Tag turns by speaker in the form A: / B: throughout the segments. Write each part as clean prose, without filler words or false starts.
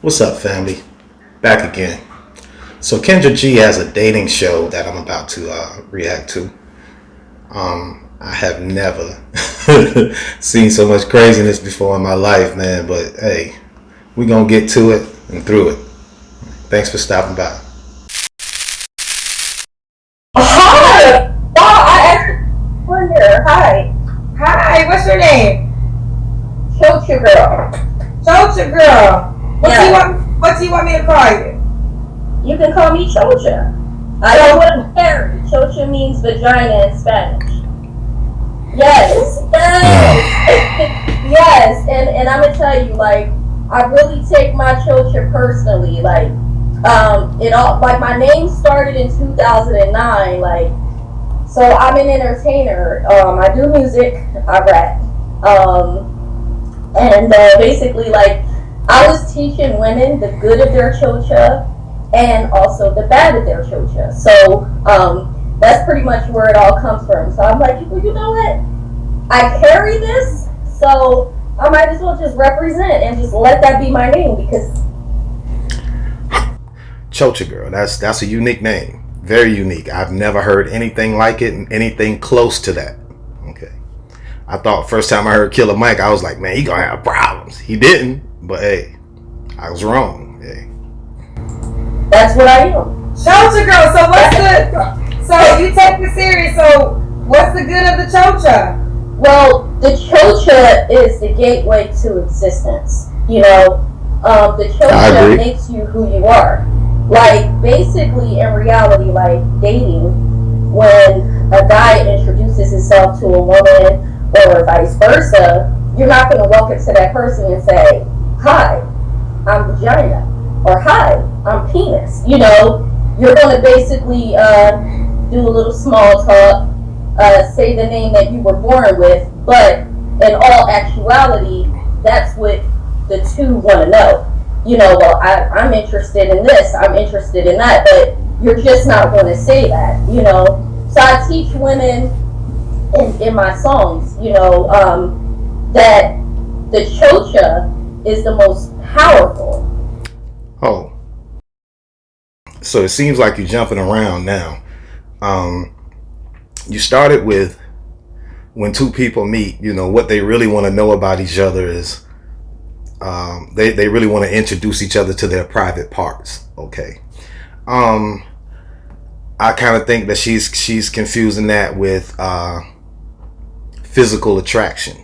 A: What's up, family? Back again. So Kendra G has a dating show that I'm about to react to. I have never seen so much craziness before in my life, man. But hey, we gonna get to it and through it. Thanks for stopping by.
B: Hi! Wow, I actually wonder. Hi.
C: Hi, what's your name?
B: Chocha girl.
C: Chocha girl.
B: Yeah.
C: What do you want me to call you?
B: You can call me Chocha. I don't want to carry. Chocha means vagina in Spanish. Yes. Yes. Yes. And I'm gonna tell you, like, I really take my Chocha personally. Like, it all like my name started in 2009. Like, so I'm an entertainer. I do music. I rap. And basically, like, I was teaching women the good of their chocha and also the bad of their chocha. So that's pretty much where it all comes from. So I'm like, well, you know what? I carry this, so I might as well just represent and just let that be my name because
A: Chocha Girl. That's a unique name. Very unique. I've never heard anything like it and anything close to that. Okay. I thought first time I heard Killer Mike, I was like, man, he gonna have problems. He didn't, but hey, I was wrong. Hey.
B: that's what I am.
C: Chocha girl. So what's the? So you take it serious. So what's the good of the chocha?
B: Well, the chocha is the gateway to existence. You know, the chocha makes you who you are. Like, basically, in reality, like dating, when a guy introduces himself to a woman or vice versa, you're not going to walk up to that person and say, hi, I'm vagina, or hi, I'm penis. You know, you're going to basically do a little small talk, say the name that you were born with, but in all actuality, that's what the two want to know. You know, well, I'm interested in this, I'm interested in that, but you're just not going to say that, you know. So I teach women in my songs, you know, that the chocha is the most powerful.
A: Oh, so it seems like you're jumping around now. You started with when two people meet, you know, what they really want to know about each other is they really want to introduce each other to their private parts. Okay. I kind of think that she's confusing that with physical attraction,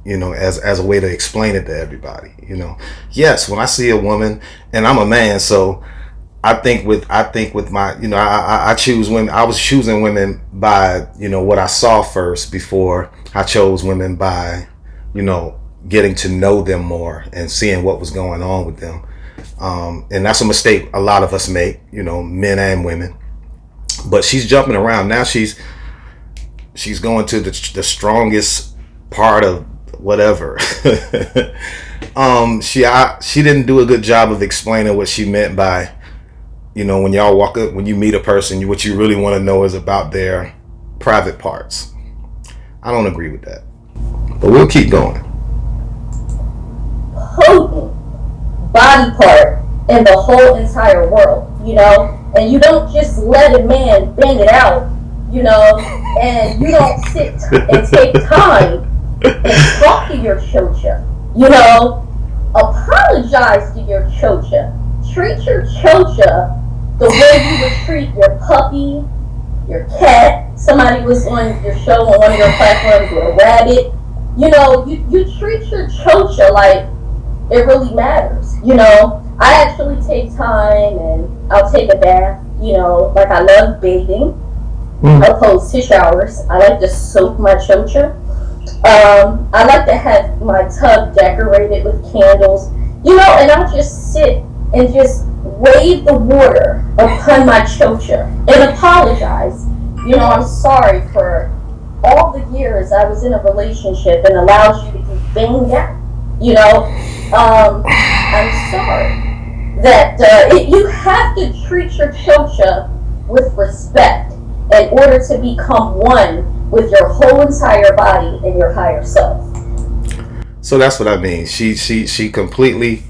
A: you know, as a way to explain it to everybody. You know, yes, when I see a woman, and I'm a man, so I think with my, you know, I choose women. I was choosing women by, you know, what I saw first before I chose women by, you know, getting to know them more and seeing what was going on with them. And that's a mistake a lot of us make, you know, men and women. But she's jumping around now. She's going to the strongest part of whatever. She didn't do a good job of explaining what she meant by, you know, when y'all walk up, when you meet a person, what you really want to know is about their private parts. I don't agree with that, but we'll keep going.
B: Potent body part in the whole entire world, you know, and you don't just let a man bang it out, you know, and you don't sit and take time and talk to your chocha, you know, apologize to your chocha, treat your chocha the way you would treat your puppy, your cat. Somebody was on your show on one of your platforms with a rabbit. You know, you treat your chocha like it really matters. You know, I actually take time and I'll take a bath. You know, like I love bathing opposed to showers. I like to soak my chocha. I like to have my tub decorated with candles. You know, and I'll just sit and just wave the water upon my chocha and apologize. You know, I'm sorry for all the years I was in a relationship and allowed you to keep banging out. You know, I'm sorry that you have to treat your chocha with respect in order to become one with your whole entire body and your higher self.
A: So that's what I mean. She completely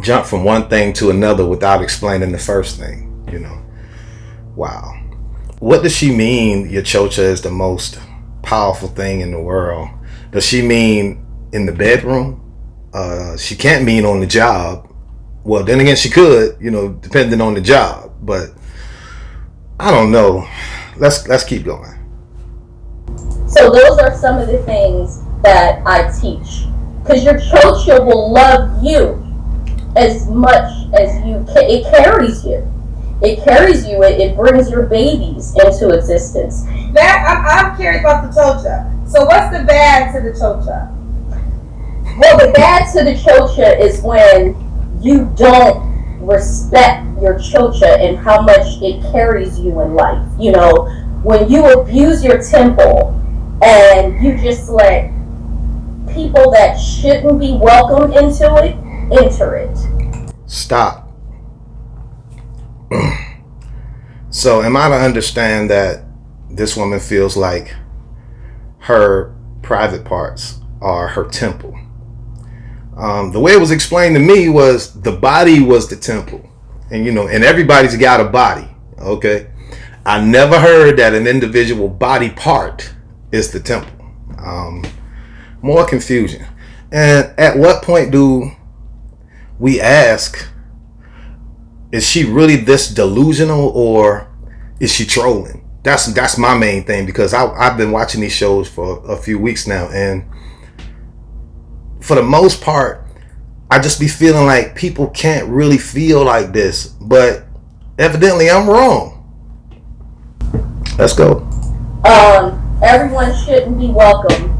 A: jump from one thing to another without explaining the first thing, you know. Wow. What does she mean your chocha is the most powerful thing in the world? Does she mean in the bedroom? She can't mean on the job. Well, then again, she could, you know, depending on the job. But I don't know. Let's keep going.
B: So those are some of the things that I teach. Because your chocha will love you as much as you can. It carries you. It carries you. It brings your babies into existence.
C: I'm curious about the chocha. So what's the bad to the chocha?
B: Well, the bad to the chocha is when you don't respect your chocha and how much it carries you in life. You know, when you abuse your temple and you just let people that shouldn't be welcomed into it enter it.
A: Stop. So am I to understand that this woman feels like her private parts are her temple? The way it was explained to me was the body was the temple. And you know, and everybody's got a body, okay? I never heard that an individual body part is the temple. More confusion. And at what point do we ask, is she really this delusional or is she trolling? That's my main thing, because I've been watching these shows for a few weeks now, and for the most part, I just be feeling like people can't really feel like this, but evidently I'm wrong. Let's go.
B: Everyone shouldn't be welcome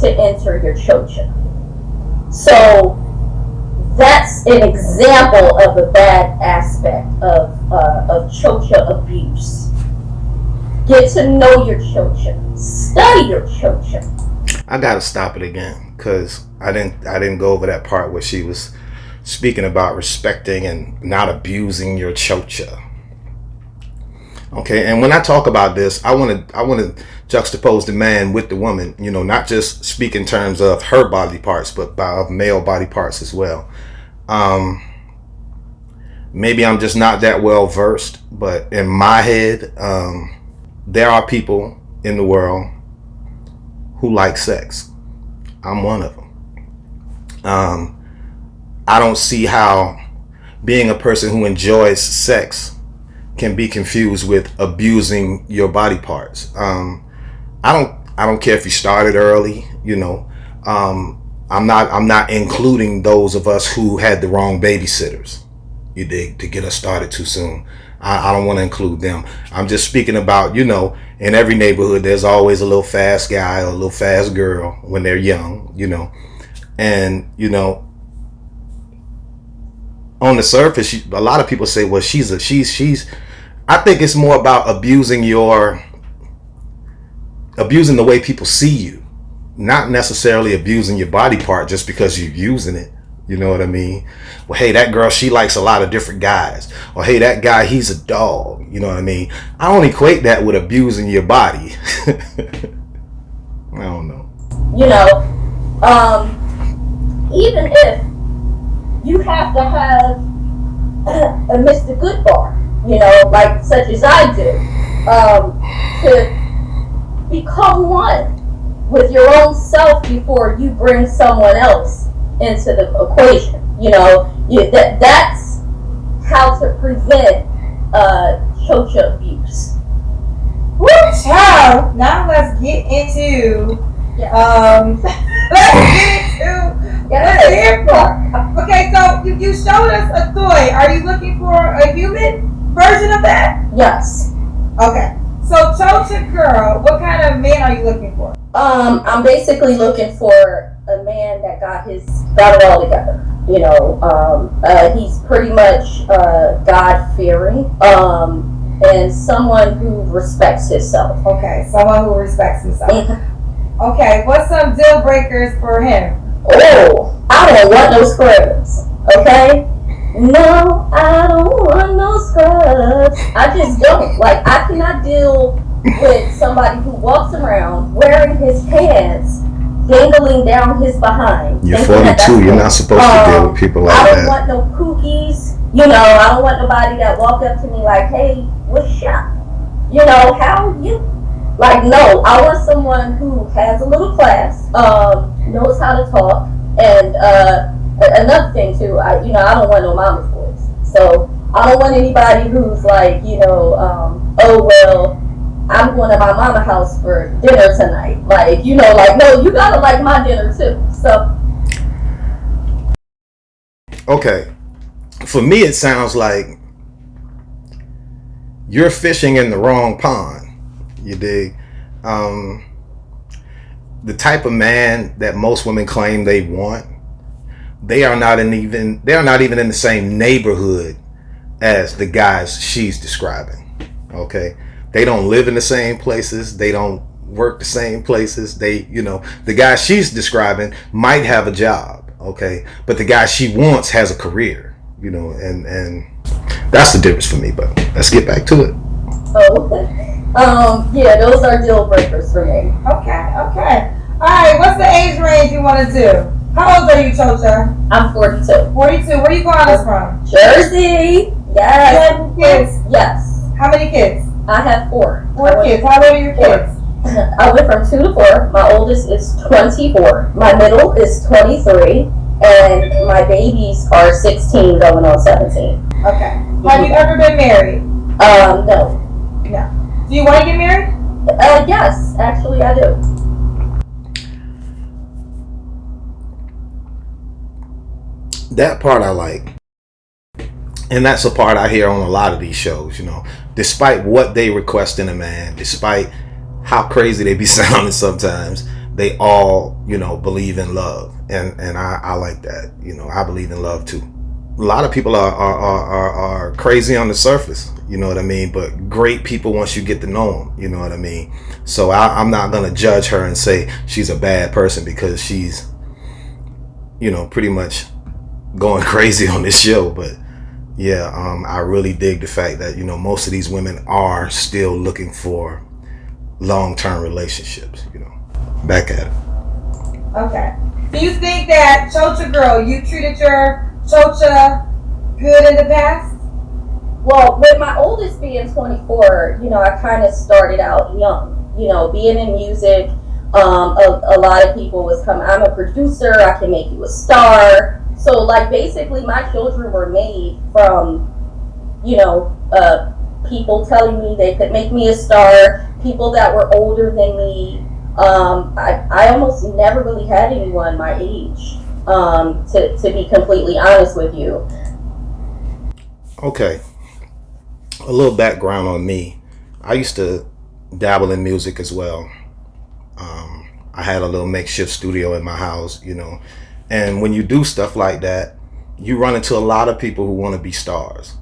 B: to enter your chocha. So that's an example of a bad aspect of chocha abuse. Get to know your chocha. Study your chocha.
A: I gotta stop it again, because I didn't go over that part where she was speaking about respecting and not abusing your chocha. Okay, and when I talk about this, I want to juxtapose the man with the woman. You know, not just speak in terms of her body parts, but of male body parts as well. Maybe I'm just not that well versed, but in my head, there are people in the world who like sex. I'm one of them. I don't see how being a person who enjoys sex can be confused with abusing your body parts. I don't care if you started early, you know. I'm not including those of us who had the wrong babysitters, you dig, to get us started too soon. I don't want to include them. I'm just speaking about, you know, in every neighborhood there's always a little fast guy or a little fast girl when they're young, you know. And, you know, on the surface, a lot of people say, well, she's I think it's more about abusing the way people see you, not necessarily abusing your body part just because you're using it. You know what I mean? Well, hey, that girl, she likes a lot of different guys. Or hey, that guy, he's a dog. You know what I mean? I don't equate that with abusing your body. I don't know.
B: You know, even if you have to have a Mr. Goodbar, you know, like such as I do, to become one with your own self before you bring someone else into the equation. You know, that's how to prevent chocha abuse.
C: Woo, child. Now let's get into let's get into the part. Okay, so you showed us a toy. Are you looking for a human version of that?
B: Yes.
C: Okay. So chocha girl, what kind of man are you looking for?
B: I'm basically looking for a man that got it all together. You know, he's pretty much God-fearing, and someone who respects himself.
C: Okay, someone who respects himself. Okay, what's some deal breakers for him?
B: Oh, I don't want no scrubs. Okay? No, I don't want no scrubs. I just don't. Like, I cannot deal with somebody who walks around wearing his pants dangling down his behind.
A: You're 42. You're not supposed to deal with people like
B: I don't
A: that.
B: want no kookies. You know, I don't want nobody that walk up to me like, hey, what's up? You know, how you? Like, no, I want someone who has a little class, knows how to talk, and another thing too, I don't want no mama's voice. So I don't want anybody who's like, oh well, I'm going to my mama house for dinner tonight. Like, like, no, you gotta like my dinner too. So
A: okay, for me it sounds like you're fishing in the wrong pond. You dig? The type of man that most women claim they want, they are not even in the same neighborhood as the guys she's describing. Okay, they don't live in the same places. They don't work the same places. The guy she's describing might have a job. Okay, but the guy she wants has a career. And that's the difference for me. But let's get back to it.
B: Yeah, those are deal breakers for me.
C: Okay. All right, what's the age range you want to do? How old are you, Chocha?
B: I'm 42.
C: 42. Where are you calling us from?
B: Jersey. Yes.
C: You have kids?
B: Yes.
C: How many kids?
B: I have 4.
C: 4 kids. How old are your kids?
B: I went from 2 to 4. My oldest is 24. My middle is 23. And my babies are 16 going on 17.
C: Okay. Have you ever been married?
B: No.
C: Do you want to get married?
B: Yes, actually I do.
A: That part I like. And that's a part I hear on a lot of these shows, Despite what they request in a man, despite how crazy they be sounding sometimes, they all, believe in love. And I like that. I believe in love too. A lot of people are crazy on the surface, you know what I mean? But great people once you get to know them, you know what I mean? So I'm not going to judge her and say she's a bad person because she's, pretty much going crazy on this show. But yeah, I really dig the fact that, most of these women are still looking for long-term relationships, Back at it.
C: Okay. Do you think that, Chocha girl, you treated your Chocha good in the past?
B: Well, with my oldest being 24, I kind of started out young. Being in music, a lot of people was coming, I'm a producer, I can make you a star. So, like, basically my children were made from, people telling me they could make me a star, people that were older than me. I almost never really had anyone my age, to be completely honest with you.
A: Okay. A little background on me. I used to dabble in music as well. I had a little makeshift studio in my house, And when you do stuff like that, you run into a lot of people who want to be stars.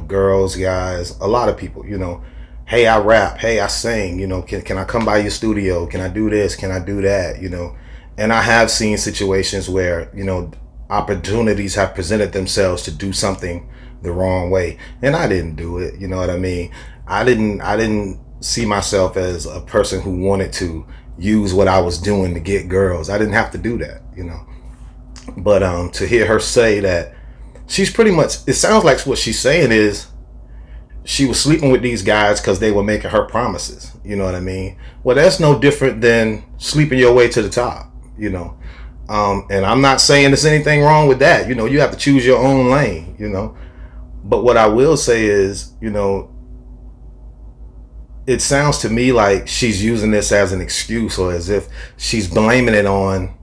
A: Girls, guys, a lot of people, Hey, I rap. Hey, I sing. Can I come by your studio? Can I do this? Can I do that? And I have seen situations where, opportunities have presented themselves to do something the wrong way. And I didn't do it. You know what I mean? I didn't see myself as a person who wanted to use what I was doing to get girls. I didn't have to do that, But to hear her say that she's pretty much, it sounds like what she's saying is she was sleeping with these guys because they were making her promises. You know what I mean? Well, that's no different than sleeping your way to the top, And I'm not saying there's anything wrong with that. You have to choose your own lane, But what I will say is, it sounds to me like she's using this as an excuse or as if she's blaming it on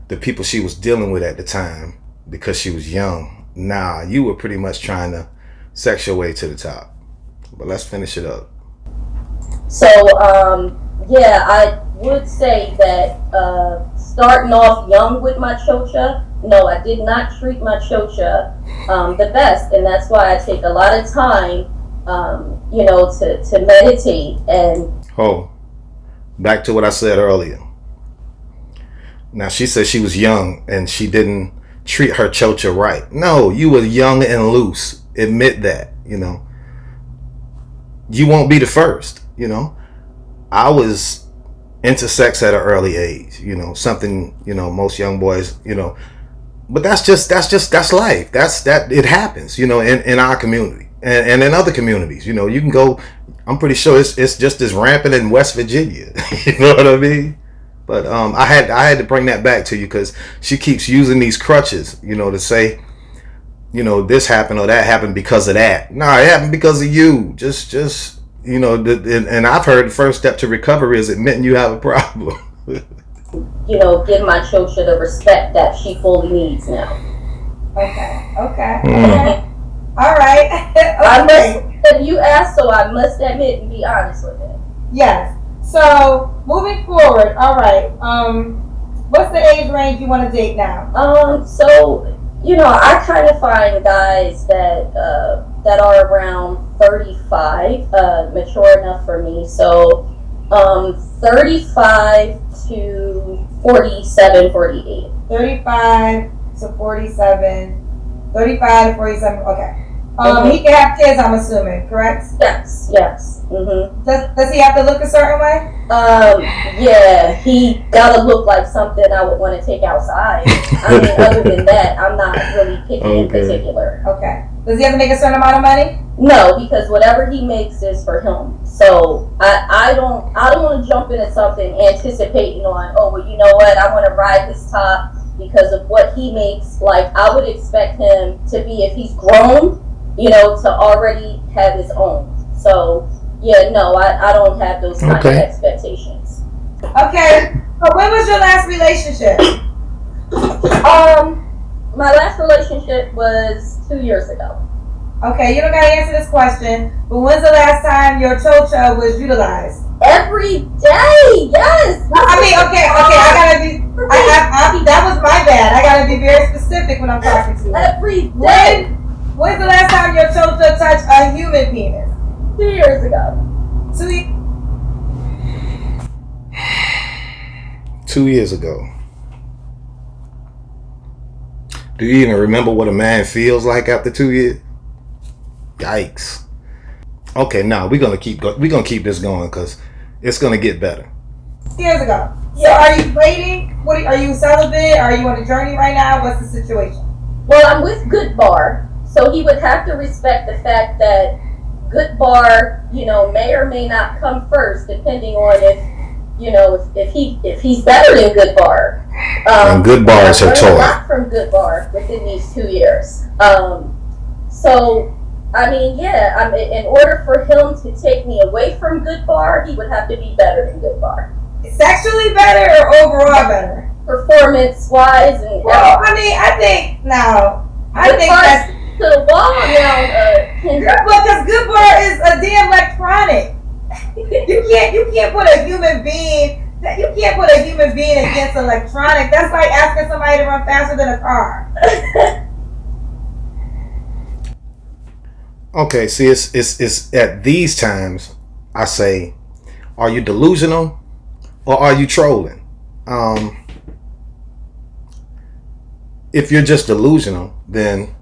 A: the people she was dealing with at the time because she was young. Nah, you were pretty much trying to sex your way to the top. But let's finish it up.
B: So, yeah, I would say that starting off young with my chocha, no, I did not treat my chocha the best. And that's why I take a lot of time, to meditate and...
A: Oh, back to what I said earlier. Now, she said she was young and she didn't treat her chocha right. No, you were young and loose. Admit that, You won't be the first, I was into sex at an early age. Something, most young boys, but that's life. It happens, in our community and in other communities. You can go. I'm pretty sure it's just as rampant in West Virginia. You know what I mean? But I had to bring that back to you because she keeps using these crutches, to say, this happened or that happened because of that. No, it happened because of you. Just and I've heard the first step to recovery is admitting you have a problem.
B: Give my children the respect that she fully needs now.
C: Okay.
A: Mm.
C: All right. Okay.
B: If you asked, so I must admit and be honest with it.
C: Yes. So moving forward, all right. What's the age range you want to date now?
B: So I kind of find guys that are around 35, mature enough for me. So 35 to 47, 48.
C: 35 to 47. 35 to 47. Okay.
B: Mm-hmm.
C: He can have kids, I'm assuming, correct?
B: Yes. Mm-hmm.
C: Does he have to look a certain way?
B: Yeah, he gotta look like something I would want to take outside. I mean, other than that, I'm not really picky in particular.
C: Okay. Does he have to make a certain amount of money?
B: No, because whatever he makes is for him. So I don't want to jump into something anticipating on, oh, well, you know what, I want to ride his top because of what he makes. Like, I would expect him to be, if he's grown, to already have his own. So, yeah, no, I don't have those kind of expectations.
C: Okay. So when was your last relationship?
B: My last relationship was 2 years ago.
C: Okay, you don't gotta answer this question, but when's the last time your chocha was utilized?
B: Every day, yes.
C: I mean, okay, I gotta be. That was my bad. I gotta be very specific when I'm talking to you.
B: Every day.
C: When's the last time your chocha touched a human penis?
B: 2 years ago.
A: 2 years ago. Do you even remember what a man feels like after 2 years? Yikes. Okay, now we're gonna keep this going because it's gonna get better.
C: Years ago. So are you dating? Are you celibate? Are you on a journey right now? What's the situation?
B: Well, I'm with Good Bar, so he would have to respect the fact that Good Bar, may or may not come first, depending on if he's better than Good Bar.
A: And Good Bar is her toy.
B: I learned a lot from Good Bar within these 2 years. So, I mean, yeah, in order for him to take me away from Good Bar, he would have to be better than Good Bar.
C: Sexually better or overall better?
B: Performance-wise and
C: well, I mean, I think that's
B: to the wall now, Kendra.
C: Because Good Bar is a damn electronic. You can't put a human being. You can't put a human being against electronic. That's like asking somebody to run faster than a car.
A: Okay, see, it's at these times I say, are you delusional or are you trolling? If you're just delusional, then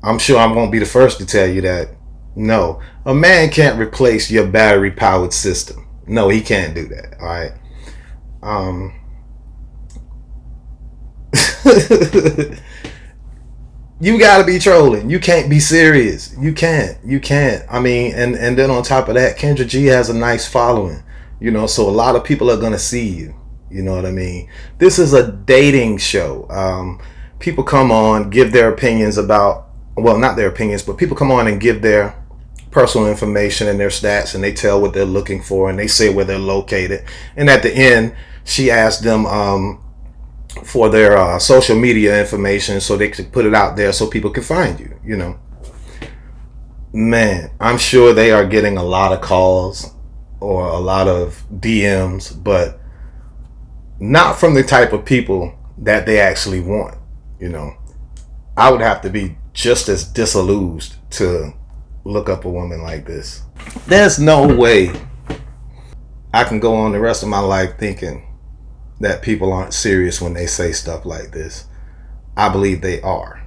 A: I'm sure I won't be the first to tell you that no, a man can't replace your battery powered system. No, he can't do that. All right. You gotta be trolling. You can't be serious. You can't. I mean, and then on top of that, Kendra G has a nice following. So a lot of people are gonna see you. You know what I mean? This is a dating show. People come on, give their opinions about, well, not their opinions, but people come on and give their personal information and their stats, and they tell what they're looking for, and they say where they're located. And at the end, she asked them for their social media information so they could put it out there so people can find you. Man, I'm sure they are getting a lot of calls or a lot of DMs, but not from the type of people that they actually want. I would have to be just as disillusioned to look up a woman like this. There's no way I can go on the rest of my life thinking that people aren't serious when they say stuff like this. I believe they are.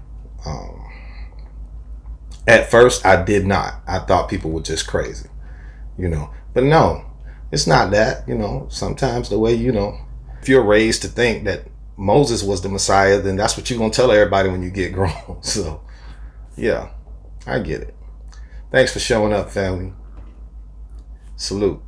A: At first, I did not. I thought people were just crazy, but no. It's not that, sometimes the way, if you're raised to think that Moses was the Messiah, then that's what you're going to tell everybody when you get grown. So, yeah, I get it. Thanks for showing up, family. Salute.